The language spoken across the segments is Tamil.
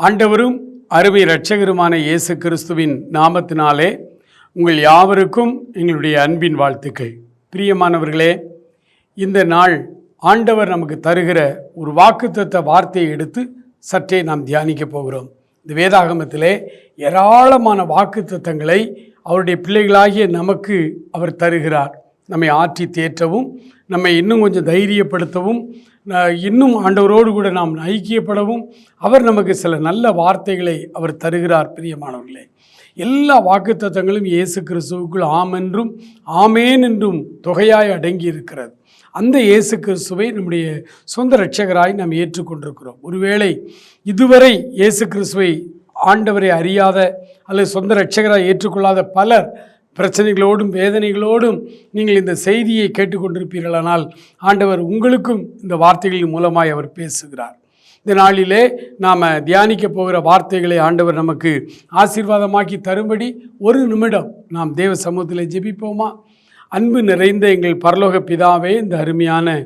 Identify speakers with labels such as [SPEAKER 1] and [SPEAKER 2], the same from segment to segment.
[SPEAKER 1] ஆண்டவரும் அருமை இரட்சகருமான இயேசு கிறிஸ்துவின் நாமத்தினாலே உங்கள் யாவருக்கும் எங்களுடைய அன்பின் வாழ்த்துக்கள். பிரியமானவர்களே, இந்த நாள் ஆண்டவர் நமக்கு தருகிற ஒரு வாக்குத்தத்த வார்த்தையை எடுத்து சற்றே நாம் தியானிக்க போகிறோம். இந்த வேதாகமத்திலே ஏராளமான வாக்குத்தத்தங்களை அவருடைய பிள்ளைகளாகிய நமக்கு அவர் தருகிறார். நம்மை ஆற்றி தேற்றவும், நம்மை இன்னும் கொஞ்சம் தைரியப்படுத்தவும், இன்னும் ஆண்டவரோடு கூட நாம் ஐக்கியப்படவும் அவர் நமக்கு சில நல்ல வார்த்தைகளை அவர் தருகிறார். பிரியமானவர்களே, எல்லா வாக்குத்தத்தங்களும் இயேசு கிறிஸ்துவுக்குள் ஆம் என்றும் ஆமேன் என்றும் தொகையாய் அடங்கி இருக்கிறது. அந்த இயேசு கிறிஸ்துவை நம்முடைய சொந்த இரட்சகராய் நாம் ஏற்றுக்கொண்டிருக்கிறோம். ஒருவேளை இதுவரை இயேசு கிறிஸ்துவை ஆண்டவரை அறியாத அல்லது சொந்த இரட்சகராய் ஏற்றுக்கொள்ளாத பலர் பிரச்சனைகளோடும் வேதனைகளோடும் நீங்கள் இந்த செய்தியை கேட்டுக்கொண்டிருப்பீர்களானால் ஆண்டவர் உங்களுக்கும் இந்த வார்த்தைகளின் மூலமாய் அவர் பேசுகிறார். இந்த நாளிலே நாம் தியானிக்க போகிற வார்த்தைகளை ஆண்டவர் நமக்கு ஆசீர்வாதமாக்கி தரும்படி ஒரு நிமிடம் நாம் தேவ சமூகத்தில் ஜெபிப்போமா? அன்பு நிறைந்த எங்கள் பரலோக பிதாவே, இந்த அருமையான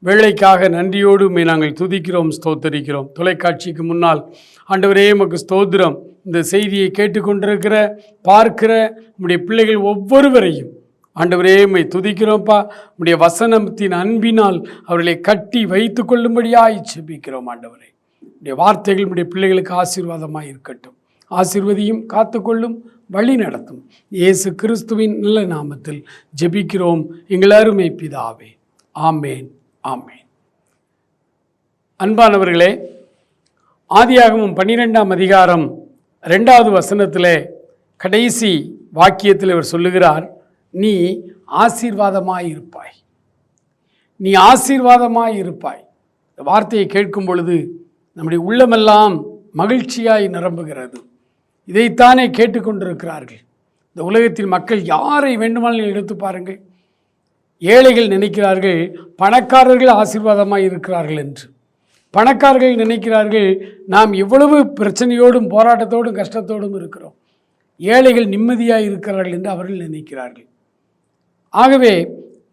[SPEAKER 1] வேளைக்காக நன்றியோடு நாங்கள் துதிக்கிறோம், ஸ்தோத்தரிக்கிறோம். தொலைக்காட்சிக்கு முன்னால் ஆண்டவரே உமக்கு ஸ்தோத்திரம். இந்த செய்தியை கேட்டுக்கொண்டிருக்கிற பார்க்கிற நம்முடைய பிள்ளைகள் ஒவ்வொருவரையும் ஆண்டவரே உம்மை துதிக்கிறோம்ப்பா. நம்முடைய வசனத்தின் அன்பினால் அவர்களை கட்டி வைத்து கொள்ளும்படியாய் ஜெபிக்கிறோம். ஆண்டவரே, நம்முடைய வார்த்தைகள் நம்முடைய பிள்ளைகளுக்கு ஆசீர்வாதமாக இருக்கட்டும். ஆசீர்வதியும், காத்துக்கொள்ளும், வழி நடத்தும். இயேசு கிறிஸ்துவின் நல்ல நாமத்தில் ஜெபிக்கிறோம் எங்கள் அருமை பிதாவே, ஆமேன், ஆமேன். அன்பானவர்களே, ஆதியாகமம் 12ஆம் அதிகாரம் 2வது வசனத்திலே கடைசி வாக்கியத்தில் அவர் சொல்லுகிறார், நீ ஆசீர்வாதமாய் இருப்பாய், நீ ஆசீர்வாதமாய் இருப்பாய். இந்த வார்த்தையை கேட்கும் பொழுது நம்முடைய உள்ளமெல்லாம் மகிழ்ச்சியாய் நிரம்புகிறது. இதைத்தானே கேட்டுக்கொண்டிருக்கிறார்கள். இந்த உலகத்தில் மக்கள் யாரை வேண்டுமானாலும் எடுத்து பாருங்கள். ஏழைகள் நினைக்கிறார்கள் பணக்காரர்கள் ஆசீர்வாதமாய் இருக்கிறார்கள் என்று. பணக்காரர்கள் நினைக்கிறார்கள் நாம் இவ்வளவு பிரச்சனையோடும் போராட்டத்தோடும் கஷ்டத்தோடும் இருக்கிறோம், ஏழைகள் நிம்மதியாக இருக்கிறார்கள் என்று அவர்கள் நினைக்கிறார்கள். ஆகவே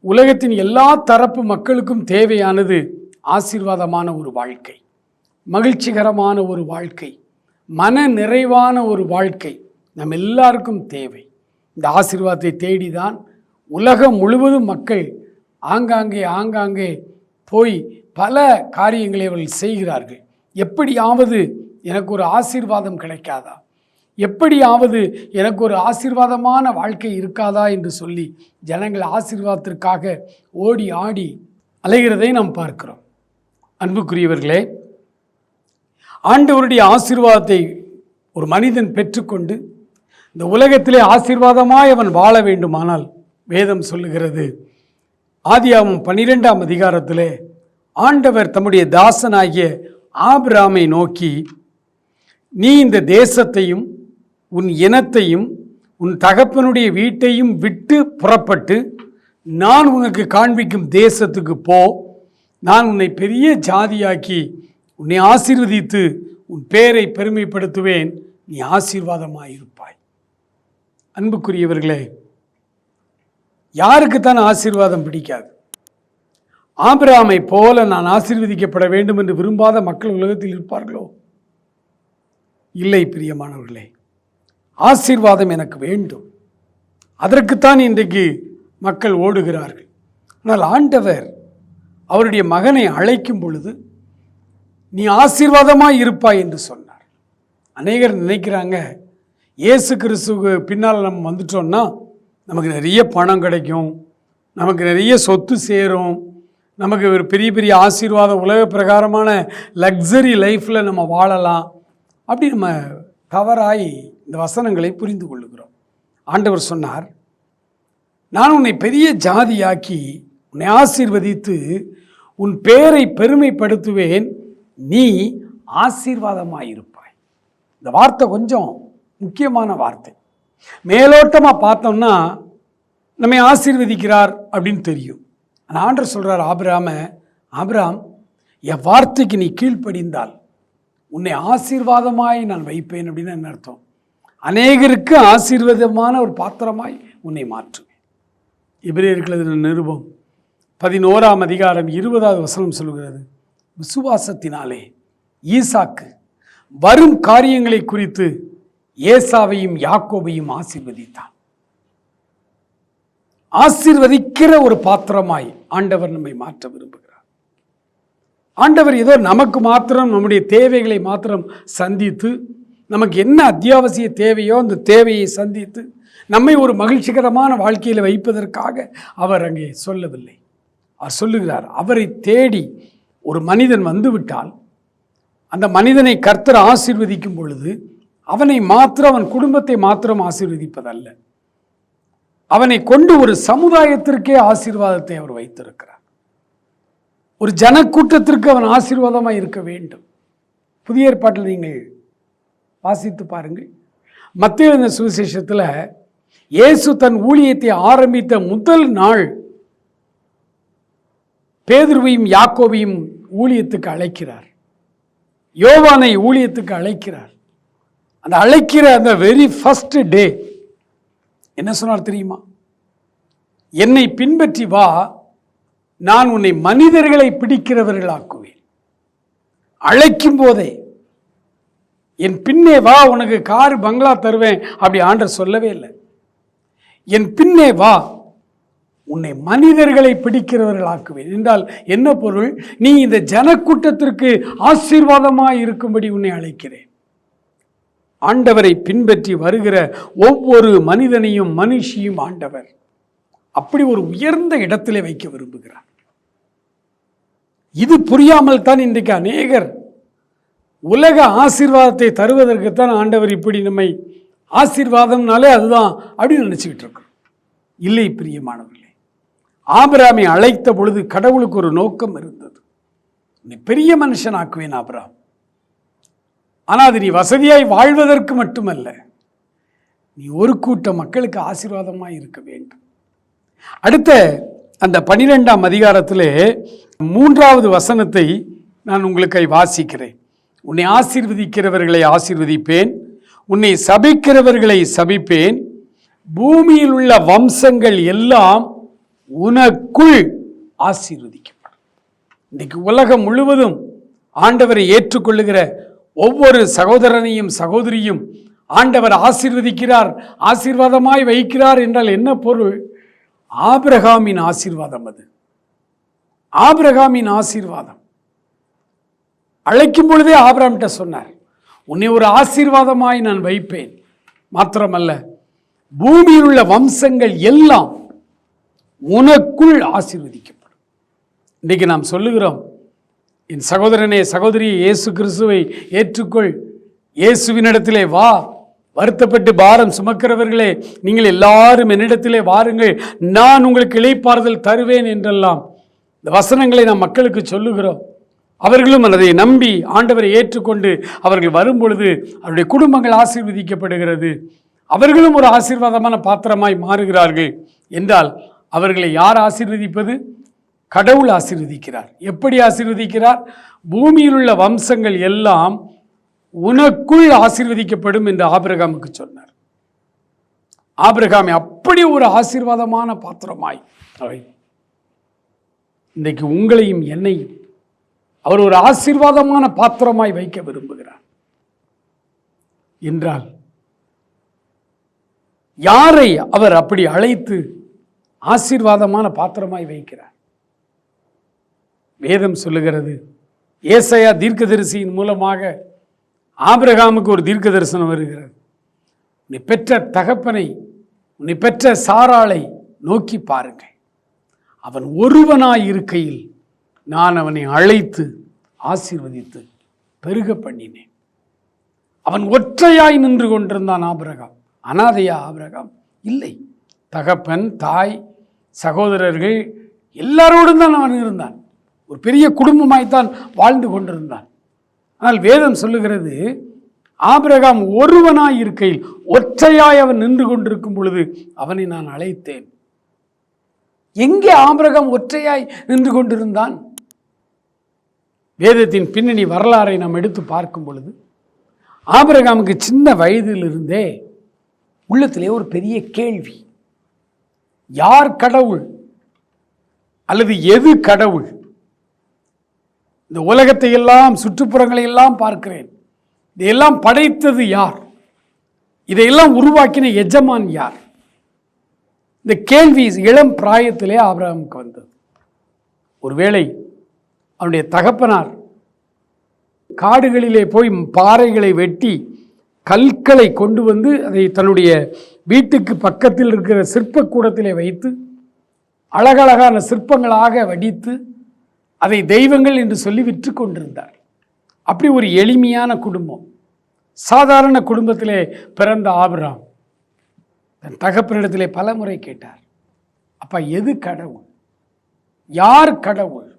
[SPEAKER 1] உலகத்தின் எல்லா தரப்பு மக்களுக்கும் தேவையானது ஆசீர்வாதமான ஒரு வாழ்க்கை, மகிழ்ச்சிகரமான ஒரு வாழ்க்கை, மன நிறைவான ஒரு வாழ்க்கை நம் எல்லாருக்கும் தேவை. இந்த ஆசீர்வாதத்தை தேடிதான் உலகம் முழுவதும் மக்கள் ஆங்காங்கே போய் பல காரியங்களை அவர்கள் செய்கிறார்கள். எப்படியாவது எனக்கு ஒரு ஆசீர்வாதம் கிடைக்காதா, எப்படியாவது எனக்கு ஒரு ஆசீர்வாதமான வாழ்க்கை இருக்காதா என்று சொல்லி ஜனங்கள் ஆசீர்வாதத்திற்காக ஓடி ஆடி அலைகிறதை நாம் பார்க்கிறோம். அன்புக்குரியவர்களே, ஆண்டவருடைய ஆசீர்வாதத்தை ஒரு மனிதன் பெற்றுக்கொண்டு இந்த உலகத்திலே ஆசீர்வாதமாய் அவன் வாழ வேண்டுமானால் வேதம் சொல்லுகிறது, ஆதியாகமம் 12ஆம் அதிகாரத்திலே ஆண்டவர் தம்முடைய தாசனாகிய ஆபிரகாமை நோக்கி, நீ இந்த தேசத்தையும் உன் இனத்தையும் உன் தகப்பனுடைய வீட்டையும் விட்டு புறப்பட்டு நான் உனக்கு காண்பிக்கும் தேசத்துக்கு போ, நான் உன்னை பெரிய ஜாதியாக்கி உன்னை ஆசீர்வதித்து உன் பேரை பெருமைப்படுத்துவேன், நீ ஆசீர்வாதமாயிருப்பாய். அன்புக்குரியவர்களே, யாருக்குத்தான் ஆசீர்வாதம் பிடிக்காது? ஆபிரகாமை போல நான் ஆசீர்வதிக்கப்பட வேண்டும் என்று விரும்பாத மக்கள் உலகத்தில் இருப்பார்களோ? இல்லை பிரியமானவர்களே, ஆசீர்வாதம் எனக்கு வேண்டும். அதற்குத்தான் இன்றைக்கு மக்கள் ஓடுகிறார்கள். ஆனால் ஆண்டவர் அவருடைய மகனை அழைக்கும் பொழுது நீ ஆசீர்வாதமாய் இருப்பாய் என்று சொன்னார். அநேகர் நினைக்கிறாங்க இயேசு கிறிஸ்துவுக்கு பின்னால் நம்ம வந்துட்டோம்னா நமக்கு நிறைய பணம் கிடைக்கும், நமக்கு நிறைய சொத்து சேரும், நமக்கு ஒரு பெரிய பெரிய ஆசீர்வாதம், உலக பிரகாரமான லக்ஸரி லைஃப்பில் நம்ம வாழலாம். அப்படி நம்ம தவறாய் இந்த வசனங்களை புரிந்து கொள்ளுகிறோம். ஆண்டவர் சொன்னார், நான் உன்னை பெரிய ஜாதியாக்கி உன்னை ஆசீர்வதித்து உன் பேரை பெருமைப்படுத்துவேன், நீ ஆசீர்வாதமாயிருப்பாய். இந்த வார்த்தை கொஞ்சம் முக்கியமான வார்த்தை. மேலோட்டமாக பார்த்தோம்னா நம்மை ஆசீர்வதிக்கிறார் அப்படின்னு தெரியும். ஆனால் ஆண்டவர் சொல்கிறார் ஆபிரகாம், என் வார்த்தைக்கு நீ கீழ்ப்படிந்தால் உன்னை ஆசீர்வாதமாய் நான் வைப்பேன் அப்படின்னு என்ன அர்த்தம்? அநேகருக்கு ஆசீர்வாதமான ஒரு பாத்திரமாய் உன்னை மாற்றுவேன். எபிரேயர்கள் நிருபம் 11ஆம் அதிகாரம் 20வது வசனம் சொல்கிறது, விசுவாசத்தினாலே ஈசாக்கு வரும் காரியங்களை குறித்து ஏசாவையும் யாக்கோபையும் ஆசீர்வதித்தான். ஆசீர்வதிக்கிற ஒரு பாத்திரமாய் ஆண்டவர் நம்மை மாற்ற விரும்புகிறார். ஆண்டவர் ஏதோ நமக்கு மாத்திரம் நம்முடைய தேவைகளை மாத்திரம் சந்தித்து, நமக்கு என்ன அத்தியாவசிய தேவையோ அந்த தேவையை சந்தித்து நம்மை ஒரு மகிழ்ச்சிகரமான வாழ்க்கையில் வைப்பதற்காக அவர் அங்கே சொல்லவில்லை. அவர் சொல்லுகிறார், அவரை தேடி ஒரு மனிதன் வந்துவிட்டால் அந்த மனிதனை கர்த்தர் ஆசீர்வதிக்கும் பொழுது அவனை மாத்திரம், அவன் குடும்பத்தை மாத்திரம் ஆசீர்வதிப்பதல்ல, அவனை கொண்டு ஒரு சமுதாயத்திற்கே ஆசீர்வாதத்தை அவர் வைத்திருக்கிறார். ஒரு ஜனக்கூட்டத்திற்கு அவன் ஆசீர்வாதமாக இருக்க வேண்டும். புதிய ஏற்பாட்டில் நீங்கள் வாசித்து பாருங்கள். மத்தேயு எழுதின சுவிசேஷத்தில் இயேசு தன் ஊழியத்தை ஆரம்பித்த முதல் நாள் பேதுருவையும் யாக்கோபையும் ஊழியத்துக்கு அழைக்கிறார். யோவானை ஊழியத்துக்கு அழைக்கிறார். அந்த அழைக்கிற அந்த வெரி ஃபர்ஸ்ட் டே என்ன சொன்னார் தெரியுமா? என்னை பின்பற்றி வா, நான் உன்னை மனிதர்களை பிடிக்கிறவர்களாக்குவேன். அழைக்கும் போதே என் பின்னே வா, உனக்கு கார் பங்களா தருவேன் அப்படி ஆண்டவர் சொல்லவே இல்லை. என் பின்னே வா, உன்னை மனிதர்களை பிடிக்கிறவர்களாக்குவேன் என்றால் என்ன பொருள்? நீ இந்த ஜனக்கூட்டத்திற்கு ஆசீர்வாதமாய் இருக்கும்படி உன்னை அழைக்கிறேன். ஆண்டவரை பின்பற்றி வருகிற ஒவ்வொரு மனிதனையும் மனுஷியும் ஆண்டவர் அப்படி ஒரு உயர்ந்த இடத்திலே வைக்க விரும்புகிறார். இது புரியாமல் தான் இன்றைக்கு அநேகர் உலக ஆசீர்வாதத்தை தருவதற்குத்தான் ஆண்டவர் இப்படி நம்மை ஆசீர்வாதம்னாலே அதுதான் அப்படின்னு நினச்சிக்கிட்டு இருக்கோம். இல்லை பிரியமானவர்களே, ஆபிரகாமை அழைத்த பொழுது கடவுளுக்கு ஒரு நோக்கம் இருந்தது. நீ பெரிய மனுஷனாக்குவேன் ஆபிரகாம், ஆனால் அது நீ வசதியாய் வாழ்வதற்கு மட்டுமல்ல, நீ ஒரு கூட்ட மக்களுக்கு ஆசீர்வாதமாய் இருக்க வேண்டும். அடுத்த அந்த 12ஆம் அதிகாரத்திலே 3வது வசனத்தை நான் உங்களுக்கு வாசிக்கிறேன். உன்னை ஆசீர்வதிக்கிறவர்களை ஆசீர்வதிப்பேன், உன்னை சபிக்கிறவர்களை சபிப்பேன், பூமியில் உள்ள வம்சங்கள் எல்லாம் உனக்குள் ஆசீர்வதிக்கப்படும். இன்றைக்கு உலகம் முழுவதும் ஆண்டவரை ஏற்றுக்கொள்ளுகிற ஒவ்வொரு சகோதரனையும் சகோதரியும் ஆண்டவர் ஆசீர்வதிக்கிறார், ஆசீர்வாதமாய் வைக்கிறார் என்றால் என்ன பொருள்? ஆபிரகாமின் ஆசீர்வாதம். அது ஆபிரகாமின் ஆசீர்வாதம். அழைக்கும் பொழுதே ஆபிரகாம்கிட்ட சொன்னார், உன்னை ஒரு ஆசீர்வாதமாய் நான் வைப்பேன், மாத்திரமல்ல பூமியில் உள்ள வம்சங்கள் எல்லாம் உனக்குள் ஆசீர்வதிக்கப்படும். இன்றைக்கு நாம் சொல்லுகிறோம், என் சகோதரனே சகோதரி, இயேசு கிறிஸ்துவை ஏற்றுக்கொள், இயேசுவினிடத்திலே வா, வருத்தப்பட்டு பாரம் சுமக்கிறவர்களே நீங்கள் எல்லாரும் என்னிடத்திலே வாருங்கள், நான் உங்களுக்கு இளைப்பாறுதல் தருவேன் என்றெல்லாம் இந்த வசனங்களை நாம் மக்களுக்கு சொல்லுகிறோம். அவர்களும் அதை நம்பி ஆண்டவரை ஏற்றுக்கொண்டு அவர்கள் வரும்பொழுது அவருடைய குடும்பங்கள் ஆசீர்வதிக்கப்படுகிறது. அவர்களும் ஒரு ஆசீர்வாதமான பாத்திரமாய் மாறுகிறார்கள். என்றால் அவர்களை யார் ஆசீர்வதிப்பது? கடவுள் ஆசீர்வதிக்கிறார். எப்படி ஆசீர்வதிக்கிறார்? பூமியில் உள்ள வம்சங்கள் எல்லாம் உனக்குள் ஆசீர்வதிக்கப்படும் என்று ஆபிரகாமுக்கு சொன்னார். ஆபிரகாமை அப்படி ஒரு ஆசீர்வாதமான பாத்திரமாய் இன்றைக்கு உங்களையும் என்னையும் அவர் ஒரு ஆசீர்வாதமான பாத்திரமாய் வைக்க விரும்புகிறார். என்றால் யாரை அவர் அப்படி அழைத்து ஆசீர்வாதமான பாத்திரமாய் வைக்கிறார்? வேதம் சொல்லுகிறது, ஏசாயா தீர்க்கதரிசியின் மூலமாக ஆபிரகாமுக்கு ஒரு தீர்க்க தரிசனம் வருகிறது. உன்னை பெற்ற தகப்பனை, உன்னை பெற்ற சாராளை நோக்கி பாருங்கள், அவன் ஒருவனாய் இருக்கையில் நான் அவனை அழைத்து ஆசீர்வதித்து பெருக பண்ணினேன். அவன் ஒற்றையாய் நின்று கொண்டிருந்தான் ஆபிரகாம். அனாதையா ஆபிரகாம்? இல்லை, தகப்பன், தாய், சகோதரர்கள் எல்லாரோடும் தான் அவன் இருந்தான். ஒரு பெரிய குடும்பமாய்த்தான் வாழ்ந்து கொண்டிருந்தான். ஆனால் வேதம் சொல்லுகிறது, ஆபிரகாம் ஒருவனாய் இருக்கையில், ஒற்றையாய் அவன் நின்று கொண்டிருக்கும் பொழுது அவனை நான் அழைத்தேன். எங்கே ஆபிரகாம் ஒற்றையாய் நின்று கொண்டிருந்தான்? வேதத்தின் பின்னணி வரலாறை நாம் எடுத்து பார்க்கும் பொழுது ஆபிரகாமுக்கு சின்ன வயதிலிருந்தே உள்ளத்திலே ஒரு பெரிய கேள்வி, யார் கடவுள் அல்லது எது கடவுள்? இந்த உலகத்தை எல்லாம், சுற்றுப்புறங்களை எல்லாம் பார்க்கிறேன், இதையெல்லாம் படைத்தது யார்? இதையெல்லாம் உருவாக்கின எஜமான் யார்? இந்த கேள்வி இளம் பிராயத்திலே ஆபிரகாமுக்கு வந்தது. ஒருவேளை அவனுடைய தகப்பனார் காடுகளிலே போய் பாறைகளை வெட்டி கற்களை கொண்டு வந்து அதை தன்னுடைய வீட்டுக்கு பக்கத்தில் இருக்கிற சிற்பக்கூடத்திலே வைத்து அழகழகான சிற்பங்களாக வடித்து அதை தெய்வங்கள் என்று சொல்லி விற்று கொண்டிருந்தார். அப்படி ஒரு எளிமையான குடும்பம், சாதாரண குடும்பத்திலே பிறந்த ஆபிரகாம் தன் தகப்பனிடத்திலே பல முறை கேட்டார், அப்பா எது கடவுள், யார் கடவுள்?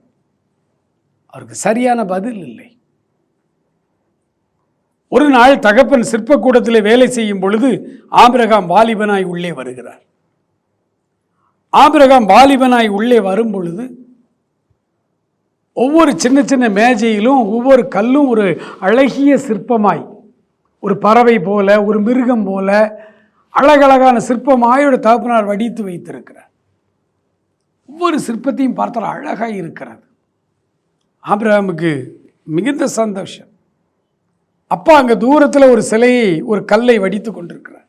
[SPEAKER 1] அவருக்கு சரியான பதில் இல்லை. ஒரு நாள் தகப்பன் சிற்பக்கூடத்திலே வேலை செய்யும் பொழுது ஆபிரகாம் வாலிபனாய் உள்ளே வருகிறார். ஆபிரகாம் வாலிபனாய் உள்ளே வரும் பொழுது ஒவ்வொரு சின்ன சின்ன மேஜையிலும் ஒவ்வொரு கல்லும் ஒரு அழகிய சிற்பமாய், ஒரு பறவை போல, ஒரு மிருகம் போல அழகழகான சிற்பமாயோட தகப்பனார் வடித்து வைத்திருக்கிறார். ஒவ்வொரு சிற்பத்தையும் பார்த்தால் அழகாய் இருக்கிறது. ஆபிரகாமுக்கு மிகுந்த சந்தோஷம். அப்பா அங்கே தூரத்தில் ஒரு சிலையை, ஒரு கல்லை வடித்து கொண்டிருக்கிறார்.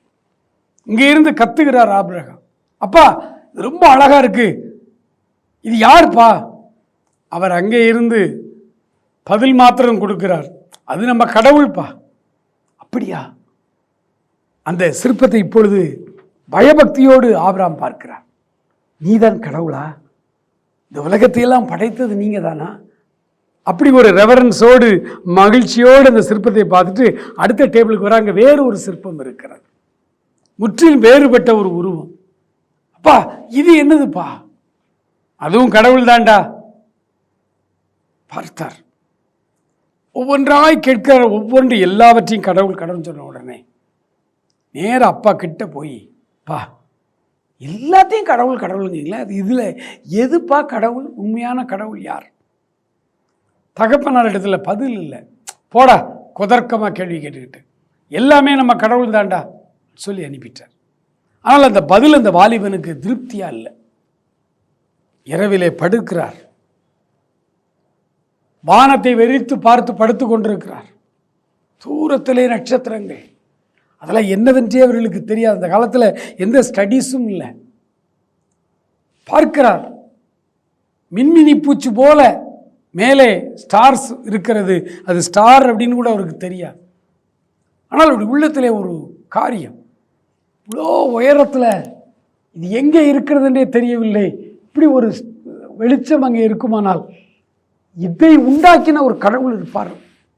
[SPEAKER 1] இங்கே இருந்து கத்துகிறார் ஆபிரகாம், அப்பா இது ரொம்ப அழகா இருக்கு, இது யாருப்பா? அவர் அங்கே இருந்து பதில் மாத்திரம் கொடுக்கிறார், அது நம்ம கடவுள்பா. அப்படியா? அந்த சிற்பத்தை இப்பொழுது பயபக்தியோடு ஆபிரகாம் பார்க்கிறார். நீதான் கடவுளா? இந்த உலகத்தையெல்லாம் படைத்தது நீங்க தானா? அப்படி ஒரு ரெவரன்ஸோடு மகிழ்ச்சியோடு அந்த சிற்பத்தை பார்த்துட்டு அடுத்த டேபிளுக்கு வராங்க. வேறு ஒரு சிற்பம் இருக்கிறது, முற்றிலும் வேறுபட்ட ஒரு உருவம். அப்பா இது என்னதுப்பா? அதுவும் கடவுள் தாண்டா. பார்த்தார், ஒவ்வொன்றாய் கேட்கிற, ஒவ்வொன்று எல்லாவற்றையும் கடவுள் கடவுள் சொன்ன உடனே நேர அப்பா கிட்ட போய், பா எல்லாத்தையும் கடவுள் கடவுளுங்களா, அது இதில் எதுப்பா கடவுள்? உண்மையான கடவுள் யார்? தகப்பனார் இடத்துல பதில் இல்லை. போடா குதர்க்கமாக கேள்வி கேட்டுக்கிட்டு, எல்லாமே நம்ம கடவுள் தாண்டா சொல்லி அனுப்பிட்டார். ஆனால் அந்த பதில் அந்த வாலிபனுக்கு திருப்தியா இல்லை. இரவிலே படுக்கிறார், வானத்தை வெறித்து பார்த்து படுத்து கொண்டிருக்கிறார். தூரத்திலே நட்சத்திரங்கள், அதெல்லாம் என்னவென்றே அவர்களுக்கு தெரியாது. அந்த காலத்தில் எந்த ஸ்டடீஸும் இல்லை. பார்க்கிறார், மின்மினி பூச்சி போல மேலே ஸ்டார்ஸ் இருக்கிறது, அது ஸ்டார் அப்படின்னு கூட அவருக்கு தெரியாது. ஆனால் அவருடைய உள்ளத்திலே ஒரு காரியம், இவ்வளோ உயரத்தில் இது எங்கே இருக்கிறதுன்றே தெரியவில்லை, இப்படி ஒரு வெளிச்சம் அங்கே இருக்குமானால் இதை உண்டாக்கின ஒரு கடவுள் இருப்பார்,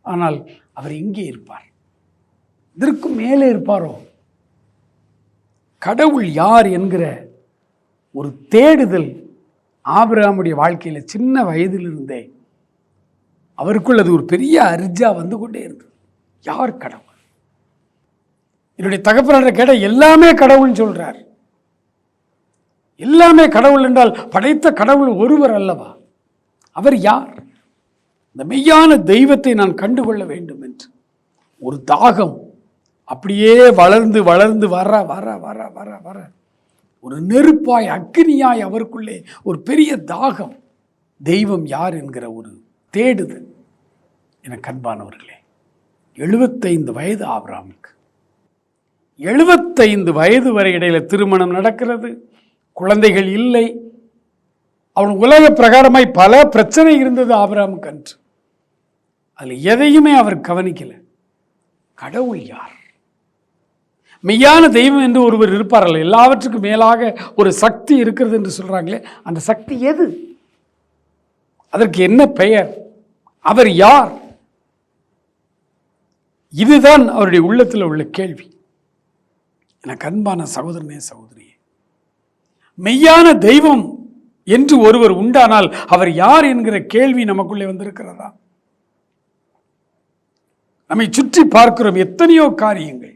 [SPEAKER 1] ஆனால் அவர் எங்கே இருப்பார்? இதற்கும் மேலே இருப்பாரோ? கடவுள் யார் என்கிற ஒரு தேடுதல் ஆபிரகாமுடைய வாழ்க்கையில் சின்ன வயதிலிருந்தே அவருக்குள் அது ஒரு பெரிய அர்ஜா வந்து கொண்டே இருந்தது. யார் கடவுள்? என்னுடைய தகப்பனார் கேட்ட எல்லாமே கடவுள்னு சொல்றார். எல்லாமே கடவுள் என்றால் படைத்த கடவுள் ஒருவர் அல்லவா? அவர் யார்? இந்த மெய்யான தெய்வத்தை நான் கண்டுகொள்ள வேண்டும் என்று ஒரு தாகம் அப்படியே வளர்ந்து வளர்ந்து வர வர வர வர வர ஒரு நெருப்பாய் அக்னியாய் அவருக்குள்ளே ஒரு பெரிய தாகம், தெய்வம் யார் என்கிற ஒரு தேடுதல். எனக்கு அன்பானவர்களே, 75 வயது ஆபிரகாமுக்கு. 75 வயது வரை இடையில திருமணம் நடக்கிறது, குழந்தைகள் இல்லை. அவன் உலக பிரகாரமாய் பல பிரச்சனை இருந்தது ஆபிரகாமுக்கு அன்று. அதில் எதையுமே அவர் கவனிக்கல. கடவுள் யார்? மெய்யான தெய்வம் என்று ஒருவர் இருப்பார்கள், எல்லாவற்றுக்கும் மேலாக ஒரு சக்தி இருக்கிறது என்று சொல்றாங்களே, அந்த சக்தி எது? அதற்கு என்ன பெயர்? அவர் யார்? இதுதான் அவருடைய உள்ளத்தில் உள்ள கேள்வி. எனக்கு அன்பான சகோதரனே, சகோதரியே, மெய்யான தெய்வம் என்று ஒருவர் உண்டானால் அவர் யார் என்கிற கேள்வி நமக்குள்ளே வந்திருக்கிறதா? நம்மை சுற்றி பார்க்கிறோம், எத்தனையோ காரியங்கள்,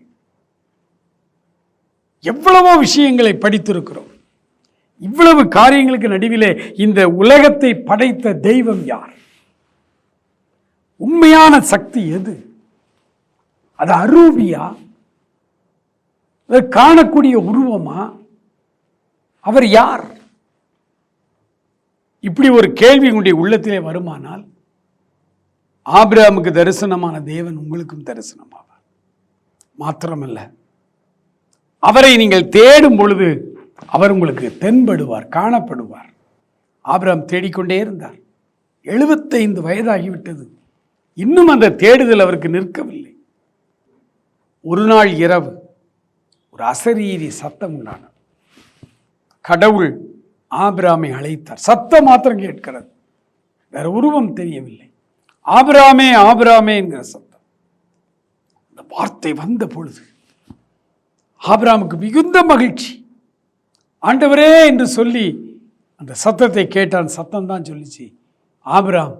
[SPEAKER 1] எவ்வளவோ விஷயங்களை படித்திருக்கிறோம். இவ்வளவு காரியங்களுக்கு நடுவிலே இந்த உலகத்தை படைத்த தெய்வம் யார்? உண்மையான சக்தி எது? அது அரூபியா? காணக்கூடிய உருவமா? அவர் யார்? இப்படி ஒரு கேள்வி உங்களுடைய உள்ளத்திலே வருமானால் ஆபிரகாமுக்கு தரிசனமான தேவன் உங்களுக்கும் தரிசனமாவார். மாத்திரமல்ல, அவரை நீங்கள் தேடும் பொழுது அவர் உங்களுக்கு தென்படுவார், காணப்படுவார். ஆபிரகாம் தேடிக்கொண்டே இருந்தார். 75 வயதாகிவிட்டது. இன்னும் அந்த தேடுதல் அவருக்கு நிற்கவில்லை. ஒரு நாள் இரவு ஒரு அசரீரி சத்தம் உண்டானது. கடவுள் ஆபிரகாமை அழைத்தார். சத்தம் மாத்திரம் கேட்கிறது, வேற உருவம் தெரியவில்லை. ஆபிரகாமே, ஆபிரகாமே என்கிற சத்தம். இந்த வார்த்தை வந்த பொழுது ஆபிரகாமுக்கு மிகுந்த மகிழ்ச்சி. ஆண்டவரே என்று சொல்லி அந்த சத்தத்தை கேட்டான். சத்தம் தான் சொல்லிச்சு, ஆபிரகாம்,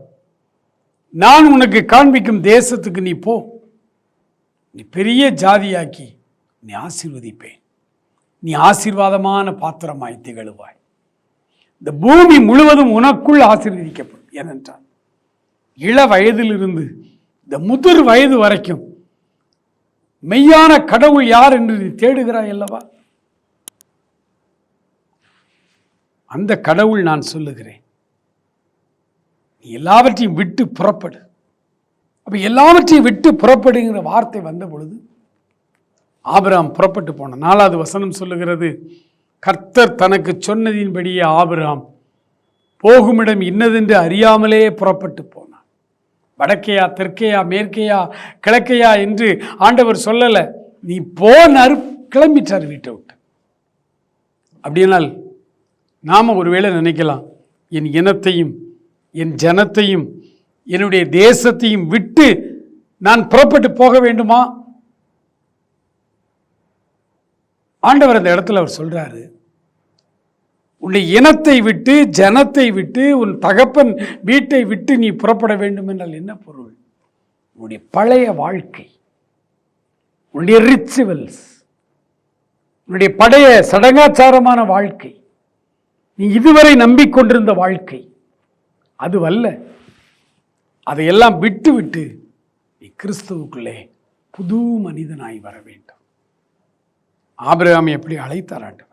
[SPEAKER 1] நான் உனக்கு காண்பிக்கும் தேசத்துக்கு நீ போ, நீ பெரிய ஜாதியாக்கி நீ ஆசீர்வதிப்பேன், நீ ஆசீர்வாதமான பாத்திரமாய் திகழுவாய், இந்த பூமி முழுவதும் உனக்குள் ஆசீர்வதிக்கப்படும். ஏனென்றால் இள வயதிலிருந்து இந்த முதிர் வயது வரைக்கும் மெய்யான கடவுள் யார் என்று நீ தேடுகிறாய் அல்லவா? அந்த கடவுள் நான் சொல்லுகிறேன், நீ எல்லாவற்றையும் விட்டு புறப்படு. அப்ப எல்லாவற்றையும் விட்டு புறப்படுங்கிற வார்த்தை வந்த பொழுது ஆபிரகாம் புறப்பட்டு போனான். 4வது வசனம் சொல்லுகிறது, கர்த்தர் தனக்கு சொன்னதின்படியே ஆபிரகாம் போகுமிடம் இன்னதென்று அறியாமலே புறப்பட்டு போனான். வடக்கையா, தெற்கையா, மேற்கையா, கிழக்கையா என்று ஆண்டவர் சொல்லலை. நீ போனார், கிளம்பிட்டார் வீட்டை விட்டு. அப்படினால் நாம ஒருவேளை நினைக்கலாம், என் இனத்தையும் என் ஜனத்தையும் என்னுடைய தேசத்தையும் விட்டு நான் புறப்பட்டு போக வேண்டுமா? ஆண்டவர் அந்த இடத்துல அவர் சொல்றாரு, உன்னுடைய இனத்தை விட்டு, ஜனத்தை விட்டு, உன் தகப்பன் வீட்டை விட்டு நீ புறப்பட வேண்டும் என்றால் என்ன பொருள்? உன்னுடைய பழைய வாழ்க்கை, உன்னுடைய ரிச்சுவல்ஸ், உன்னுடைய பழைய சடங்காச்சாரமான வாழ்க்கை, நீ இதுவரை நம்பிக்கொண்டிருந்த வாழ்க்கை அதுவல்ல. அதையெல்லாம் விட்டு விட்டு நீ கிறிஸ்துவுக்குள்ளே புது மனிதனாய் வர வேண்டும். ஆபிரகாமை எப்படி அழைத்தார் ஆண்டவர்?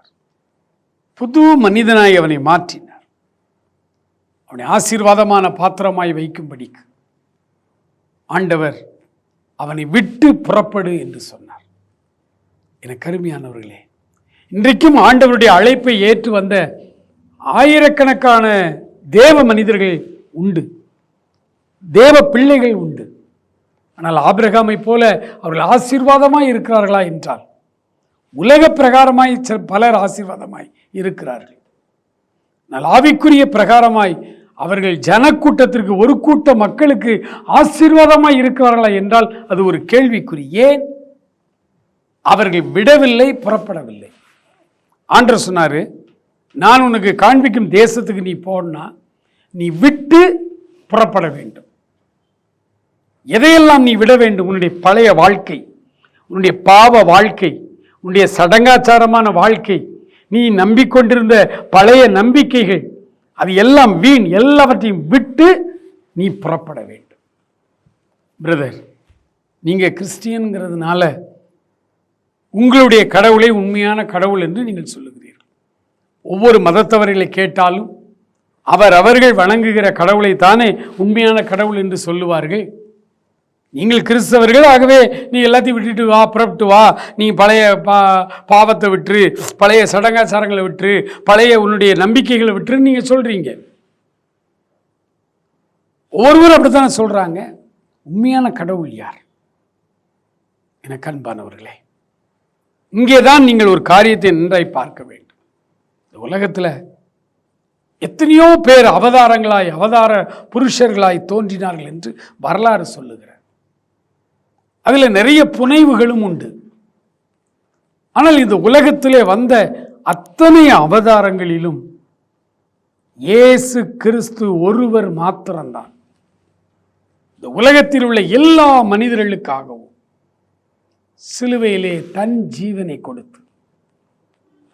[SPEAKER 1] புது மனிதனாய் அவனை மாற்றினார். அவனை ஆசீர்வாதமான பாத்திரமாய் வைக்கும்படிக்கு ஆண்டவர் அவனை விட்டு புறப்படு என்று சொன்னார். எனக்கு அருமையானவர்களே, இன்றைக்கும் ஆண்டவருடைய அழைப்பை ஏற்று வந்த ஆயிரக்கணக்கான தேவ மனிதர்கள் உண்டு, தேவ பிள்ளைகள் உண்டு. ஆனால் ஆபிரகாமை போல அவர்கள் ஆசீர்வாதமாய் இருக்கிறார்களா என்றால், உலக பிரகாரமாய் பலர் ஆசீர்வாதமாய் இருக்கிறார்கள். ஆனால் ஆவிக்குரிய பிரகாரமாய் அவர்கள் ஜனக்கூட்டத்திற்கு, ஒரு கூட்ட மக்களுக்கு ஆசீர்வாதமாய் இருக்கிறார்களா என்றால் அது ஒரு கேள்விக்குறி. ஏன்? அவர்கள் விடவில்லை, புறப்படவில்லை. ஆண்டவர் சொன்னாரு, நான் உனக்கு காண்பிக்கும் தேசத்துக்கு நீ போனா நீ விட்டு புறப்பட வேண்டும். எதையெல்லாம் நீ விட வேண்டும்? உன்னுடைய பழைய வாழ்க்கை, உன்னுடைய பாவ வாழ்க்கை, உன்னுடைய சடங்காச்சாரமான வாழ்க்கை, நீ நம்பிக்கொண்டிருந்த பழைய நம்பிக்கைகள், அது எல்லாம் வீண். எல்லாவற்றையும் விட்டு நீ புறப்பட வேண்டும். பிரதர், நீங்க கிறிஸ்டியன்கிறதுனால உங்களுடைய கடவுளை உண்மையான கடவுள் என்று நீங்கள் சொல்லுகிறீர்கள். ஒவ்வொரு மதத்தவர்களை கேட்டாலும் அவர்கள் வணங்குகிற கடவுளை தானே உண்மையான கடவுள் என்று சொல்லுவார்கள். நீங்கள் கிறிஸ்தவர்கள், ஆகவே நீ எல்லாத்தையும் விட்டுட்டு வா, புறப்பட்டு வா, நீ பழைய பாவத்தை விட்டு, பழைய சடங்காச்சாரங்களை விட்டு, பழைய உன்னுடைய நம்பிக்கைகளை விட்டு நீங்க சொல்றீங்க. ஒவ்வொருவரும் அப்படித்தானே சொல்றாங்க. உண்மையான கடவுள் யார்? எனக்கு அன்பானவர்களே, இங்கேதான் நீங்கள் ஒரு காரியத்தை நன்றாய் பார்க்க வேண்டும். இந்த உலகத்தில் எத்தனையோ பேர் அவதாரங்களாய், அவதார புருஷர்களாய் தோன்றினார்கள் என்று வரலாறு சொல்லுகிறார். அதில் நிறைய புனைவுகளும் உண்டு. ஆனால் இந்த உலகத்திலே வந்த அத்தனை அவதாரங்களிலும் இயேசு கிறிஸ்து ஒருவர் மாத்திரம்தான் இந்த உலகத்தில் உள்ள எல்லா மனிதர்களுக்காகவும் சிலுவையிலே தன் ஜீவனை கொடுத்து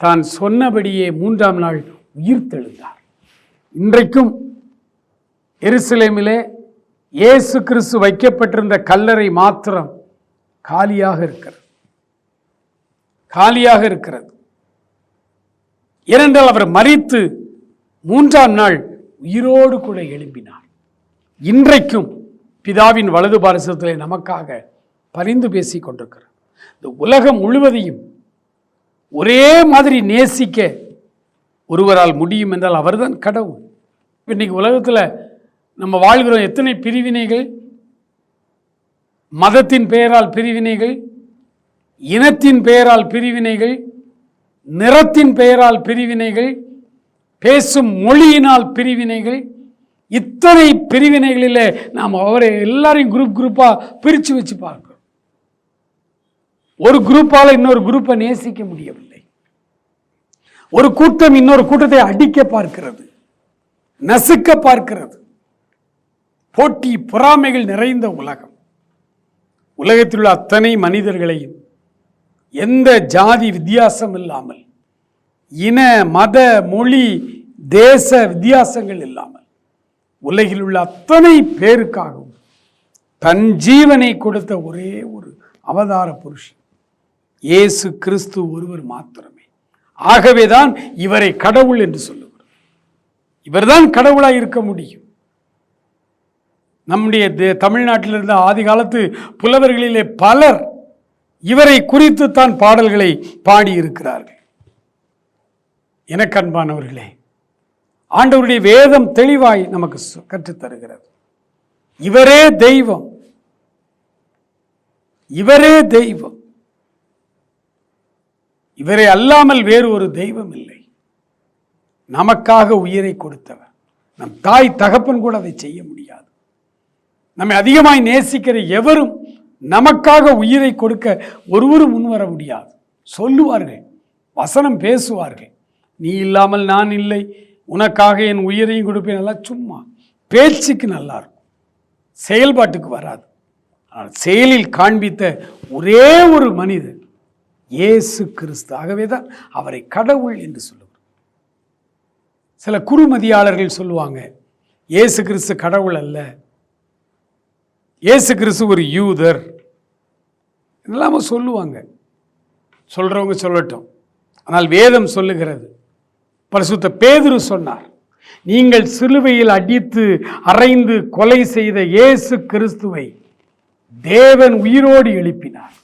[SPEAKER 1] தான் சொன்னபடியே 3ஆம் நாள் உயிர்த்தெழுந்தார். இன்றைக்கும் எருசலேமிலே இயேசு கிறிஸ்து வைக்கப்பட்டிருந்த கல்லறை மாத்திரம் காலியாக இருக்கிறது. ஏனென்றால் அவர் மரித்து 3ஆம் நாள் உயிரோடு கூட எழும்பினார். இன்றைக்கும் பிதாவின் வலது பாரசத்திலே நமக்காக பரிந்து பேசி கொண்டிருக்கிறார். இந்த உலகம் முழுவதையும் ஒரே மாதிரி நேசிக்க ஒருவரால் முடியும் என்றால் அவர்தான் கடவுள். இன்னைக்கு உலகத்தில் நம்ம வாழ்கிறோம். எத்தனை பிரிவினைகள், மதத்தின் பெயரால் பிரிவினைகள், இனத்தின் பெயரால் பிரிவினைகள், நிறத்தின் பெயரால் பிரிவினைகள், பேசும் மொழியினால் பிரிவினைகள். இத்தனை பிரிவினைகளில் நாம் அவரை எல்லாரையும் குரூப்பாக பிரித்து வச்சு பார்க்கிறோம். ஒரு குரூப்பால் இன்னொரு குரூப்பை நேசிக்க முடியவில்லை. ஒரு கூட்டம் இன்னொரு கூட்டத்தை அடிக்க பார்க்கிறது, நசுக்க பார்க்கிறது. போட்டி பொறாமைகள் நிறைந்த உலகம். உலகத்தில் உள்ள அத்தனை மனிதர்களையும் எந்த ஜாதி வித்தியாசம் இல்லாமல், இன மத மொழி தேச வித்தியாசங்கள் இல்லாமல் உலகில் உள்ள அத்தனை பேருக்காகவும் தன் ஜீவனை கொடுத்த ஒரே ஒரு அவதார புருஷன் இயேசு கிறிஸ்து ஒருவர் மாத்திரமே. ஆகவேதான் இவரை கடவுள் என்று சொல்லுகிறோம். இவர்தான் கடவுளாய் இருக்க முடியும். நம்முடைய தமிழ்நாட்டில் இருந்த ஆதி காலத்து புலவர்களிலே பலர் இவரை குறித்து தான் பாடல்களை பாடியிருக்கிறார்கள். எனக்கு அன்பானவர்களே, ஆண்டவருடைய வேதம் தெளிவாய் நமக்கு கற்றுத்தருகிறது. இவரே தெய்வம், இவரே தெய்வம். இவரை அல்லாமல் வேறு ஒரு தெய்வம் இல்லை. நமக்காக உயிரை கொடுத்தவர். நம் தாய் தகப்பன் கூட அதை செய்ய முடியாது. நம்மை அதிகமாய் நேசிக்கிற எவரும் நமக்காக உயிரை கொடுக்க ஒருவரும் முன்வர முடியாது. சொல்லுவார்கள், வசனம் பேசுவார்கள், நீ இல்லாமல் நான் இல்லை, உனக்காக என் உயிரையும் கொடுப்பேன். எல்லாம் சும்மா பேச்சுக்கு நல்லா இருக்கும், செயல்பாட்டுக்கு வராது. ஆனால் செயலில் காண்பித்த ஒரே ஒரு மனிதன் இயேசு கிறிஸ்து. ஆகவே தான் அவரை கடவுள் என்று சொல்லுவார். சில குறுமதியாளர்கள் சொல்லுவாங்க, இயேசு கிறிஸ்து கடவுள் அல்ல, இயேசு கிறிஸ்து ஒரு யூதர், இதெல்லாம் சொல்லுவாங்க. சொல்றவங்க சொல்லட்டும். ஆனால் வேதம் சொல்லுகிறது, பரிசுத்த பேதுரு சொன்னார், நீங்கள் சிலுவையில் அடித்து அறைந்து கொலை செய்த இயேசு கிறிஸ்துவை தேவன் உயிரோடு எழுப்பினார்.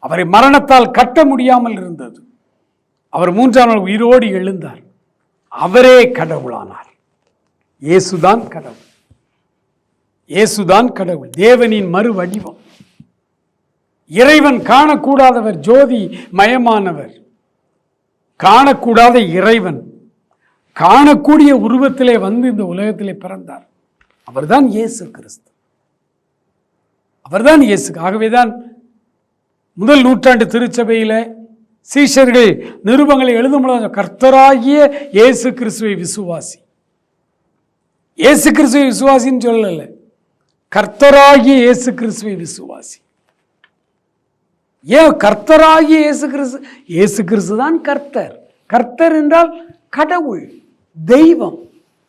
[SPEAKER 1] அவரை மரணத்தால் கட்ட முடியாமல் இருந்தது. அவர் 3ஆம் நாள் உயிரோடு எழுந்தார். அவரே கடவுளானார். இயேசுதான் கடவுள். இயேசுதான் கடவுள், தேவனின் மறு வடிவம். இறைவன் காணக்கூடாதவர், ஜோதி மயமானவர், காணக்கூடாத இறைவன் காணக்கூடிய உருவத்திலே வந்து இந்த உலகத்திலே பிறந்தார். அவர்தான் இயேசு கிறிஸ்து, அவர்தான் இயேசு. ஆகவேதான் முதல் நூற்றாண்டு திருச்சபையில் சீஷர்கள் நிருபங்களை எழுதும் கர்த்தராகிய இயேசு கிறிஸ்துவை விசுவாசி. இயேசு கிறிஸ்துவை விசுவாசின்னு சொல்லல, கர்த்தராகிய இயேசு கிறிஸ்துவை விசுவாசி. ஏன் கர்த்தராகிய இயேசு கிறிஸ்து? இயேசு கிறிஸ்து தான் கர்த்தர். கர்த்தர் என்றால் கடவுள், தெய்வம்,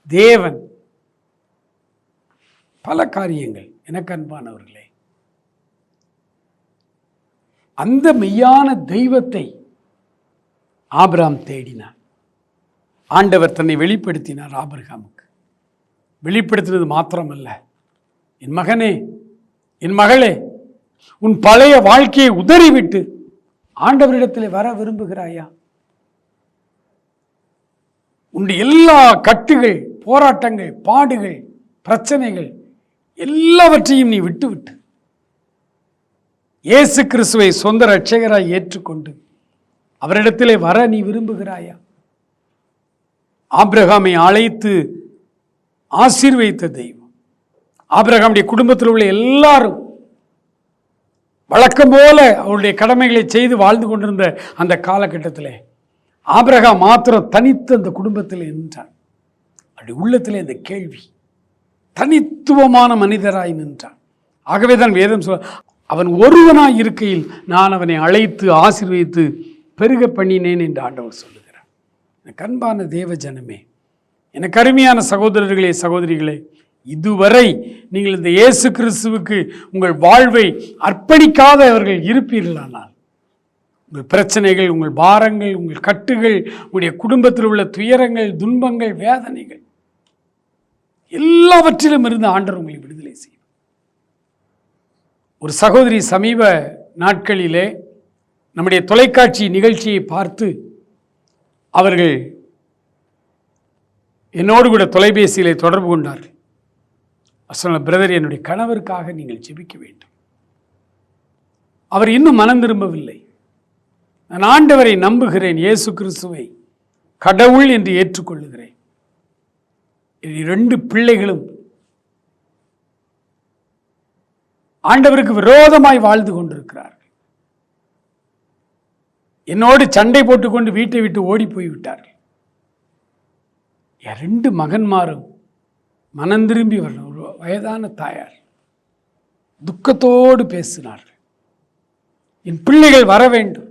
[SPEAKER 1] தேவன். பல காரியங்கள். எனக்கு அன்பானவர்களே, அந்த மெய்யான தெய்வத்தை ஆபிரகாம் தேடினார். ஆண்டவர் தன்னை வெளிப்படுத்தினார். ஆபிரகாமுக்கு வெளிப்படுத்தினது மாத்திரமல்ல, என் மகனே, என் மகளே, உன் பழைய வாழ்க்கையை உதறிவிட்டு ஆண்டவரிடத்தில் வர விரும்புகிறாயா? உன்னுடைய எல்லா கட்டுகள், போராட்டங்கள், பாடுகள், பிரச்சனைகள் எல்லாவற்றையும் நீ விட்டுவிட்டு இயேசு கிறிஸ்துவை சொந்த இரட்சகராய் ஏற்றுக்கொண்டு அவரிடத்திலே வர நீ விரும்புகிறாயா? ஆபிரகாமை அழைத்து ஆசீர்வதித்த தெய்வம். ஆபிரகாமுடைய குடும்பத்தில் உள்ள எல்லாரும் வழக்கம் போல அவருடைய கடமைகளை செய்து வாழ்ந்து கொண்டிருந்த அந்த காலகட்டத்தில் ஆபிரகாம் மாத்திரம் தனித்து அந்த குடும்பத்தில் நின்றார். அப்படி உள்ளத்திலே இந்த கேள்வி, தனித்துவமான மனிதராய் நின்றார். ஆகவேதான் வேதம் சொல்ல, அவன் ஒருவனாய் இருக்கையில் நான் அவனை அழைத்து ஆசீர்வதித்து பெருக பண்ணினேன் என்று ஆண்டவர் சொல்லுகிறார். எனக்கு அன்பான தேவ ஜனமே, எனக்கு அருமையான சகோதரர்களே, சகோதரிகளே, இதுவரை நீங்கள் இந்த இயேசு கிறிஸ்துவுக்கு உங்கள் வாழ்வை அர்ப்பணிக்காதவர்கள் இருப்பீர்களானால் உங்கள் பிரச்சனைகள், உங்கள் பாரங்கள், உங்கள் கட்டுகள், உங்களுடைய குடும்பத்தில் உள்ள துயரங்கள், துன்பங்கள், வேதனைகள் எல்லாவற்றிலும் இருந்து ஆண்டவர் உங்களை விடுதலை செய்யும். ஒரு சகோதரி சமீப நாட்களிலே நம்முடைய தொலைக்காட்சி நிகழ்ச்சியை பார்த்து அவர்கள் என்னோடு கூட தொலைபேசியிலே தொடர்பு கொண்டார்கள். சொன்ன, பிரதர், என்னுடைய கணவருக்காக நீங்கள் ஜெபிக்க வேண்டும். அவர் இன்னும் மனம் திரும்பவில்லை. நான் ஆண்டவரை நம்புகிறேன், இயேசு கிறிஸ்துவை கடவுள் என்று ஏற்றுக்கொள்ளுகிறேன். 2 பிள்ளைகளும் ஆண்டவருக்கு விரோதமாய் வாழ்ந்து கொண்டிருக்கிறார்கள். என்னோடு சண்டை போட்டுக்கொண்டு வீட்டை விட்டு ஓடி போய்விட்டார்கள். 2 மகன்மாரும் மனம் திரும்பி வரணும். ஒரு வயதான தாயார் துக்கத்தோடு பேசினார்கள். என் பிள்ளைகள் வர வேண்டும்,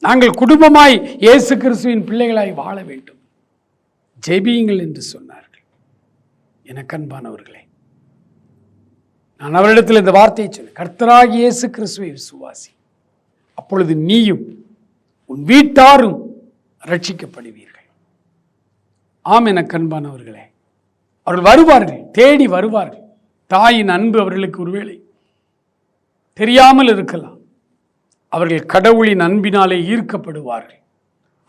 [SPEAKER 1] நாங்கள் குடும்பமாய் இயேசு கிறிஸ்துவின் பிள்ளைகளாய் வாழ வேண்டும், ஜெபியுங்கள் என்று சொன்னார்கள். எனக்கு அன்பானவர்களே, நான் அவரிடத்தில் இந்த வார்த்தையை சொன்னேன், கர்த்தராகிய இயேசு கிறிஸ்துவை விசுவாசி, அப்பொழுது நீயும் உன் வீட்டாரும் ரட்சிக்கப்படுவீர்கள். ஆம், எனக்கு அன்பானவர்களே, அவர்கள் வருவார்கள், தேடி வருவார்கள். தாயின் அன்பு அவர்களுக்கு ஒருவேளை தெரியாமல் இருக்கலாம். அவர்கள் கடவுளின் அன்பினாலே ஈர்க்கப்படுவார்கள்.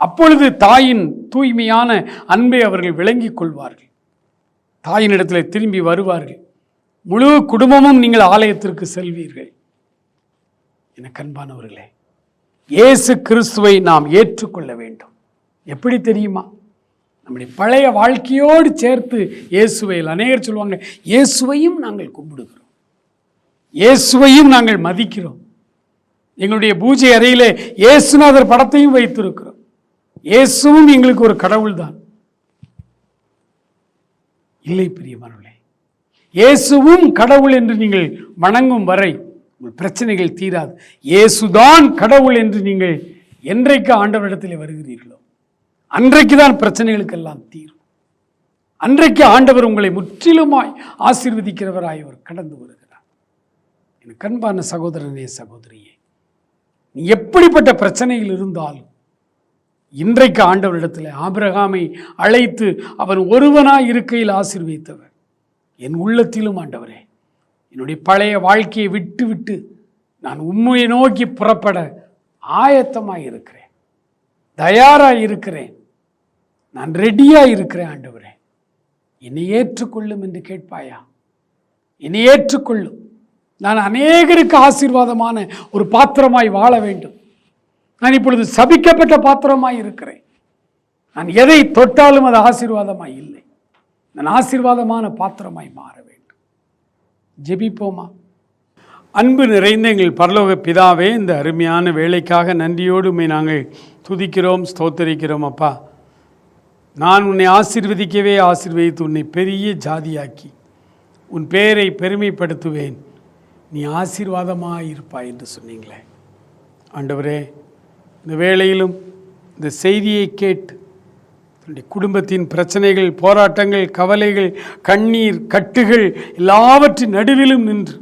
[SPEAKER 1] அப்பொழுது தாயின் தூய்மையான அன்பை அவர்கள் விளங்கிக் கொள்வார்கள். தாயினிடத்தில் திரும்பி வருவார்கள். முழு குடும்பமும் நீங்கள் ஆலயத்திற்கு செல்வீர்கள். எனக்கு அன்பானவர்களே, இயேசு கிறிஸ்துவை நாம் ஏற்றுக்கொள்ள வேண்டும். எப்படி தெரியுமா? நம்முடைய பழைய வாழ்க்கையோடு சேர்த்து இயேசுவை. அநேகர் சொல்லுவாங்க, இயேசுவையும் நாங்கள் கும்பிடுகிறோம், இயேசுவையும் நாங்கள் மதிக்கிறோம், எங்களுடைய பூஜை அறையிலே இயேசுநாதர் படத்தையும் வைத்திருக்கிறோம், இயேசுவும் எங்களுக்கு ஒரு கடவுள் தான். இல்லை பிரியமானவர்களே, இயேசுவும் கடவுள் என்று நீங்கள் வணங்கும் வரை உங்கள் பிரச்சனைகள் தீராது. இயேசுதான் கடவுள் என்று நீங்கள் என்றைக்கு ஆண்டவரிடத்தில் வருகிறீர்களோ அன்றைக்கு தான் பிரச்சனைகளுக்கெல்லாம் தீரும். அன்றைக்கு ஆண்டவர் உங்களை முற்றிலுமாய் ஆசீர்வதிக்கிறவராய் அவர் கடந்து வருகிறார். எனக்கு அன்பான சகோதரனே, சகோதரியே, நீ எப்படிப்பட்ட பிரச்சனையில் இருந்தாலும் இன்றைக்கு ஆண்டவரிடத்தில் ஆபிரகாமை அழைத்து அவன் ஒருவனாய் இருக்கையில் ஆசீர்வதித்தவர். என் உள்ளத்திலும் ஆண்டவரே, என்னுடைய பழைய வாழ்க்கையை விட்டு விட்டு நான் உண்மையை நோக்கி புறப்பட ஆயத்தமாக இருக்கிறேன், தயாராக இருக்கிறேன், நான் ரெடியாக இருக்கிறேன். ஆண்டவரே, என்னை ஏற்றுக்கொள்ளும் என்று கேட்பாயா? என்னை ஏற்றுக்கொள்ளும். நான் அநேகருக்கு ஆசீர்வாதமான ஒரு பாத்திரமாய் வாழ வேண்டும். நான் இப்பொழுது சபிக்கப்பட்ட பாத்திரமாய் இருக்கிறேன். நான் எதை தொட்டாலும் அது ஆசீர்வாதமாய் இல்லை. நான் ஆசீர்வாதமான பாத்திரமாய் மாற வேண்டும். ஜெபிப்போமா? அன்பு நிறைந்த எங்கள் பரலோக பிதாவே, இந்த அருமையான வேலைக்காக நன்றியோடு உம்மை நாங்கள் துதிக்கிறோம், ஸ்தோத்தரிக்கிறோம். அப்பா, நான் உன்னை ஆசீர்வதிக்கவே ஆசீர்வதித்து உன்னை பெரிய ஜாதியாக்கி உன் பெயரை பெருமைப்படுத்துவேன், நீ ஆசீர்வாதமாக இருப்பாய் என்று சொன்னீங்களே. ஆண்டவரே, இந்த வேளையிலும் இந்த செய்தியை கேட்டு என்னுடைய குடும்பத்தின் பிரச்சனைகள், போராட்டங்கள், கவலைகள், கண்ணீர், கட்டுகள் எல்லாவற்றின் நடுவிலும் நின்று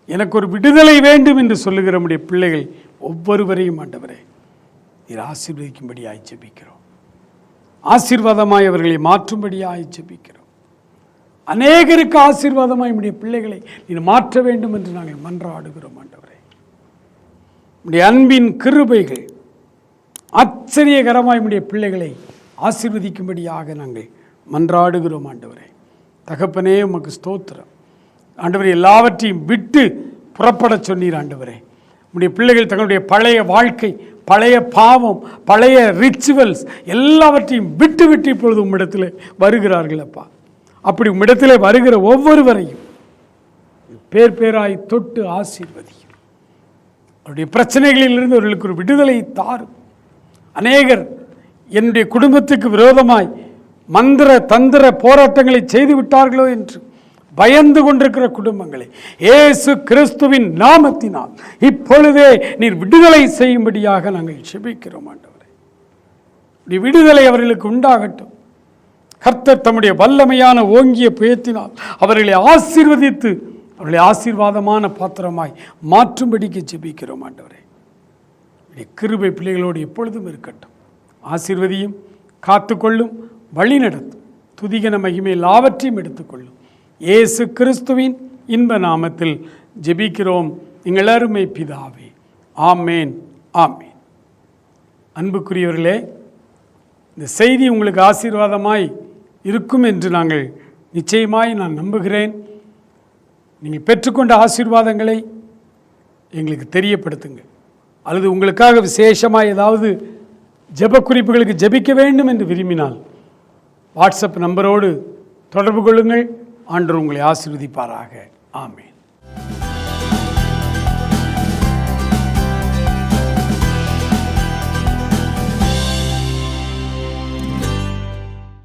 [SPEAKER 1] எனக்கு ஒரு விடுதலை வேண்டும் என்று சொல்லுகிற நம்முடைய பிள்ளைகள் ஒவ்வொருவரையும் ஆண்டவரே நீர் ஆசீர்வதிக்கும்படியாய் ஜெபிக்கிறோம். ஆசீர்வாதமாய் அவர்களை மாற்றும்படியாய் ஜெபிக்கிறோம். அநேகருக்கு ஆசீர்வாதமாய் நம்முடைய பிள்ளைகளை நீர் மாற்ற வேண்டும் என்று நாங்கள் மன்றாடுகிறோம். ஆண்டவரே, நம்முடைய அன்பின் கிருபைகள் ஆச்சரியகரமாய் நம்முடைய பிள்ளைகளை ஆசீர்வதிக்கும்படியாக நாங்கள் மன்றாடுகிறோம். ஆண்டவரே, தகப்பனே, உமக்கு ஸ்தோத்திரம். ஆண்டவரே, எல்லாவற்றையும் விட்டு புறப்பட சொன்னீர். ஆண்டவரே, நம்முடைய பிள்ளைகள் தங்களுடைய பழைய வாழ்க்கை, பழைய பாவம், பழைய ரிச்சுவல்ஸ் எல்லாவற்றையும் விட்டு விட்டு இப்பொழுது உம்மிடத்தில் வருகிறார்கள். அப்பா, அப்படி உம்மிடத்தில் வருகிற ஒவ்வொருவரையும் பேர் பேராய் தொட்டு ஆசீர்வதியும். அவருடைய பிரச்சனைகளிலிருந்து அவர்களுக்கு ஒரு விடுதலை தாரும். அநேகர் என்னுடைய குடும்பத்துக்கு விரோதமாய் மந்திர தந்திர போராட்டங்களை செய்து விட்டார்களோ என்று பயந்து கொண்டிருக்கிற குடும்பங்களை இயேசு கிறிஸ்துவின் நாமத்தினால் இப்பொழுதே நீர் விடுதலை செய்யும்படியாக நாங்கள் ஜெபிக்கிறோம். ஆண்டவரே, விடுதலை அவர்களுக்கு உண்டாகட்டும். கர்த்தர் தம்முடைய வல்லமையான ஓங்கிய புயத்தினால் அவர்களை ஆசீர்வதித்து அவர்களை ஆசீர்வாதமான பாத்திரமாய் மாற்றும்படிக்கு ஜெபிக்கிறோம். ஆண்டவரே, கிருபை பிள்ளைகளோடு எப்பொழுதும் இருக்கட்டும். ஆசீர்வதியும், காத்துக்கொள்ளும், வழி நடத்தும். துதிகன மகிமை எல்லாவற்றையும் எடுத்துக்கொள்ளும். இயேசு கிறிஸ்துவின் இன்ப நாமத்தில் ஜெபிக்கிறோம் எங்கள் அருமை பிதாவே. ஆமேன், ஆமேன். அன்புக்குரியவர்களே, இந்த செய்தி உங்களுக்கு ஆசீர்வாதமாய் இருக்கும் என்று நாங்கள் நிச்சயமாய் நான் நம்புகிறேன். நீங்கள் பெற்றுக்கொண்ட ஆசீர்வாதங்களை எங்களுக்கு தெரியப்படுத்துங்க. அல்லது உங்களுக்காக விசேஷமாக ஏதாவது ஜெப குறிப்புகளுக்கு ஜெபிக்க வேண்டும் என்று விரும்பினால் வாட்ஸ்அப் நம்பரோடு தொடர்பு கொள்ளுங்கள். ஆண்டவர் உங்களை ஆசீர்வதிப்பாராக. ஆமென்.